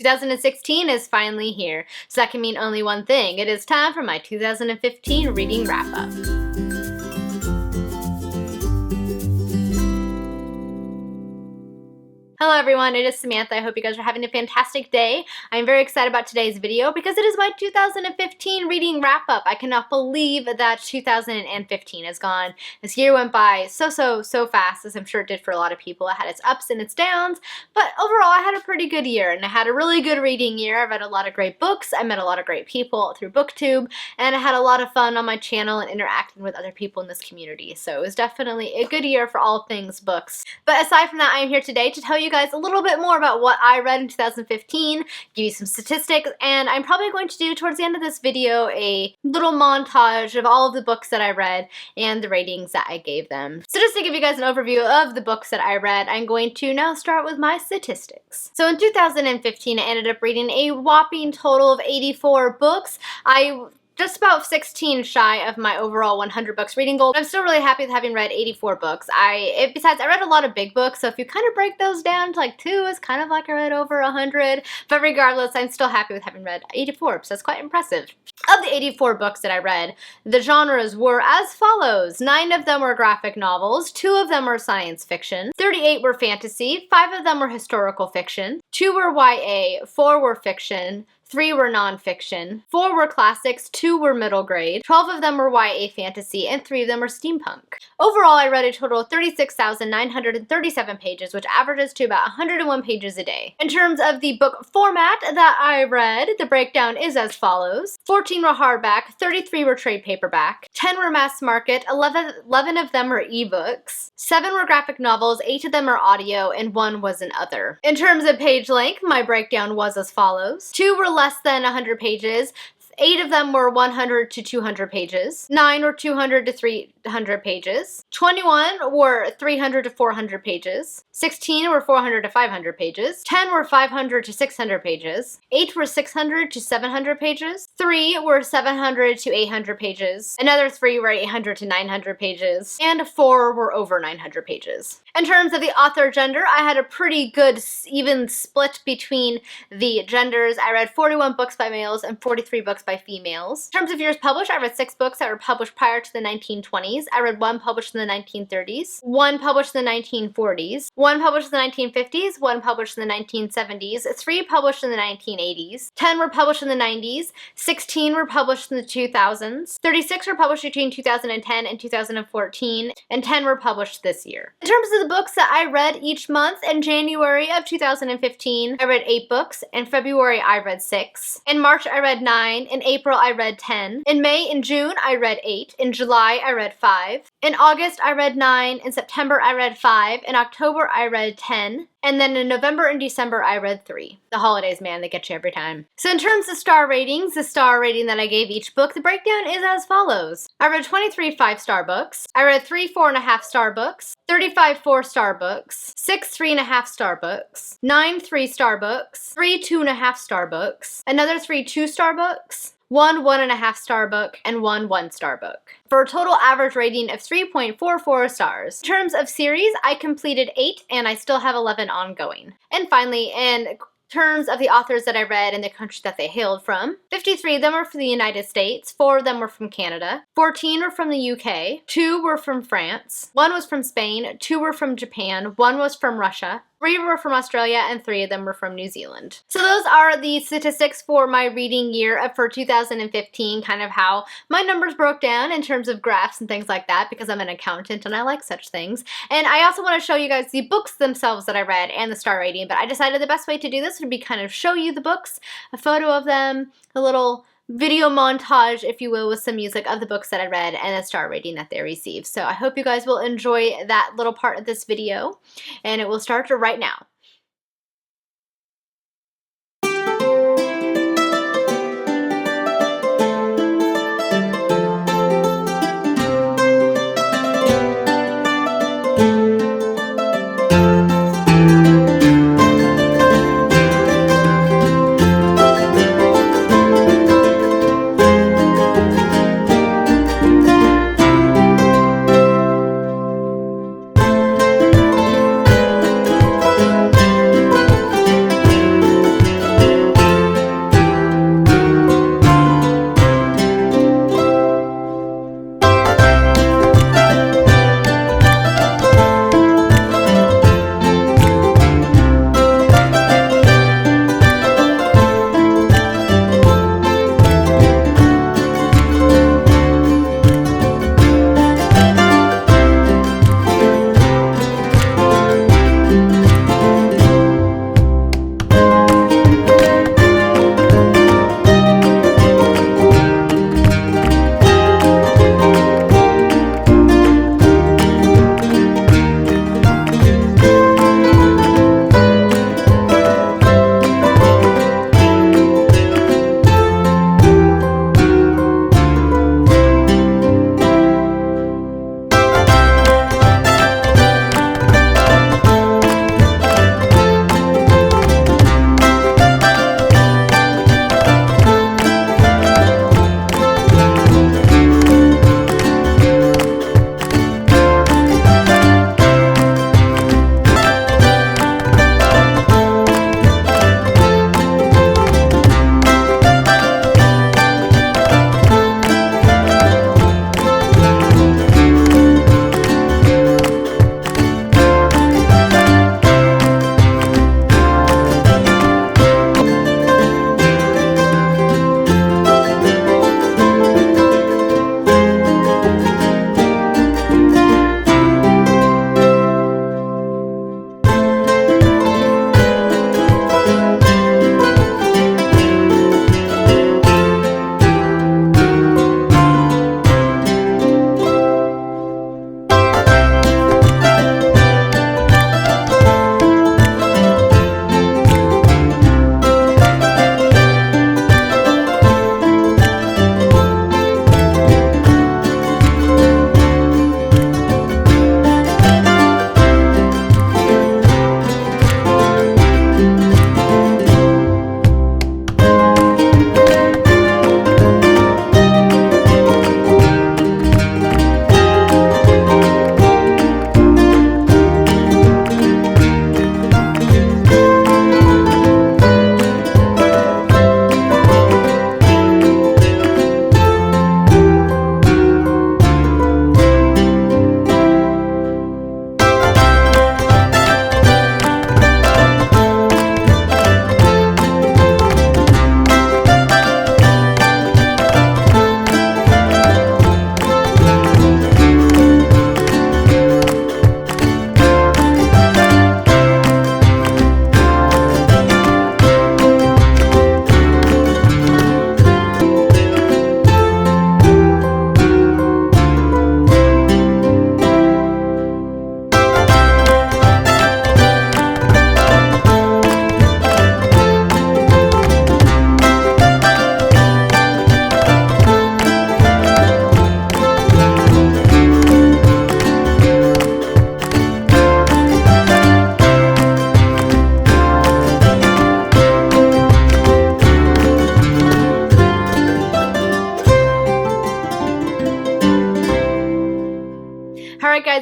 2016 is finally here, so that can mean only one thing. It is time for my 2015 reading wrap-up. Hello everyone, it is Samantha. I hope you guys are having a fantastic day. I'm very excited about today's video because it is my 2015 reading wrap-up. I cannot believe that 2015 is gone. This year went by so fast, as I'm sure it did for a lot of people. It had its ups and its downs, but overall I had a pretty good year, and I had a really good reading year. I read a lot of great books, I met a lot of great people through BookTube, and I had a lot of fun on my channel and interacting with other people in this community. So it was definitely a good year for all things books. But aside from that, I am here today to tell you guys a little bit more about what I read in 2015, give you some statistics, and I'm probably going to do towards the end of this video a little montage of all of the books that I read and the ratings that I gave them. So just to give you guys an overview of the books that I read, I'm going to now start with my statistics. So in 2015, I ended up reading a whopping total of 84 books. I just about 16 shy of my overall 100 books reading goal. I'm still really happy with having read 84 books. Besides, I read a lot of big books, so if you kind of break those down to like 2, it's kind of like I read over 100. But regardless, I'm still happy with having read 84, so that's quite impressive. Of the 84 books that I read, the genres were as follows. 9 of them were graphic novels, 2 of them were science fiction, 38 were fantasy, 5 of them were historical fiction, 2 were YA, 4 were fiction, 3 were nonfiction, 4 were classics, 2 were middle grade, 12 of them were YA fantasy, and 3 of them were steampunk. Overall, I read a total of 36,937 pages, which averages to about 101 pages a day. In terms of the book format that I read, the breakdown is as follows. 14 were hardback, 33 were trade paperback, 10 were mass market, 11 of them were ebooks, 7 were graphic novels, 8 of them are audio, and 1 was an other. In terms of page length, my breakdown was as follows. 2 were less than 100 pages, 8 of them were 100 to 200 pages, 9 were 200 to 300 pages, 21 were 300 to 400 pages, 16 were 400 to 500 pages, 10 were 500 to 600 pages, 8 were 600 to 700 pages, 3 were 700 to 800 pages, another 3 were 800 to 900 pages, and 4 were over 900 pages. In terms of the author gender, I had a pretty good even split between the genders. I read 41 books by males and 43 books by females. In terms of years published, I read 6 books that were published prior to the 1920s. I read 1 published in the 1930s, 1 published in the 1940s, 1 published in the 1950s, 1 published in the 1970s, 3 published in the 1980s, 10 were published in the 90s, 16 were published in the 2000s, 36 were published between 2010 and 2014, and 10 were published this year. In terms of the books that I read each month, in January of 2015, I read 8 books. In February, I read 6. In March, I read 9. In April, I read 10. In May and June, I read 8. In July, I read 5. In August, I read 9. In September, I read 5. In October, I read 10. And then in November and December, I read 3. The holidays, man, they get you every time. So in terms of star ratings, the star rating that I gave each book, the breakdown is as follows. I read 23 5-star books. I read 3 4.5-star books, 35 4-star books, 6 3.5-star books, 9 3-star books, 3 2.5-star books, another 3 2-star books, 1 1.5-star book, and 1 1-star book, for a total average rating of 3.44 stars. In terms of series, I completed 8 and I still have 11 ongoing. And finally, in terms of the authors that I read and the countries that they hailed from, 53 of them were from the United States, 4 of them were from Canada, 14 were from the UK, 2 were from France, 1 was from Spain, 2 were from Japan, 1 was from Russia, 3 were from Australia, and 3 of them were from New Zealand. So those are the statistics for my reading year for 2015, kind of how my numbers broke down in terms of graphs and things like that, because I'm an accountant and I like such things. And I also want to show you guys the books themselves that I read and the star rating, but I decided the best way to do this would be kind of show you the books, a photo of them, a little video montage, if you will, with some music of the books that I read and the star rating that they received. So I hope you guys will enjoy that little part of this video, and it will start right now.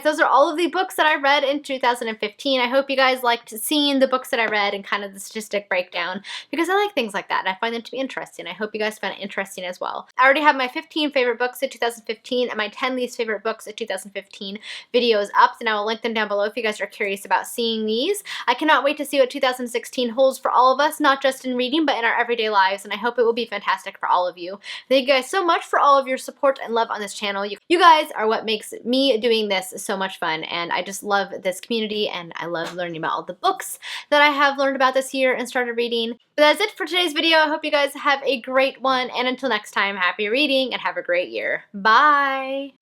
guys, those are all of the books that I read in 2015. I hope you guys liked seeing the books that I read and kind of the statistic breakdown, because I like things like that and I find them to be interesting. I hope you guys found it interesting as well. I already have my 15 favorite books of 2015 and my 10 least favorite books of 2015 videos up, and I will link them down below if you guys are curious about seeing these. I cannot wait to see what 2016 holds for all of us, not just in reading, but in our everyday lives, and I hope it will be fantastic for all of you. Thank you guys so much for all of your support and love on this channel. You guys are what makes me doing this so much fun, and I just love this community, and I love learning about all the books that I have learned about this year and started reading. But that's it for today's video. I hope you guys have a great one, and until next time, happy reading and have a great year. Bye!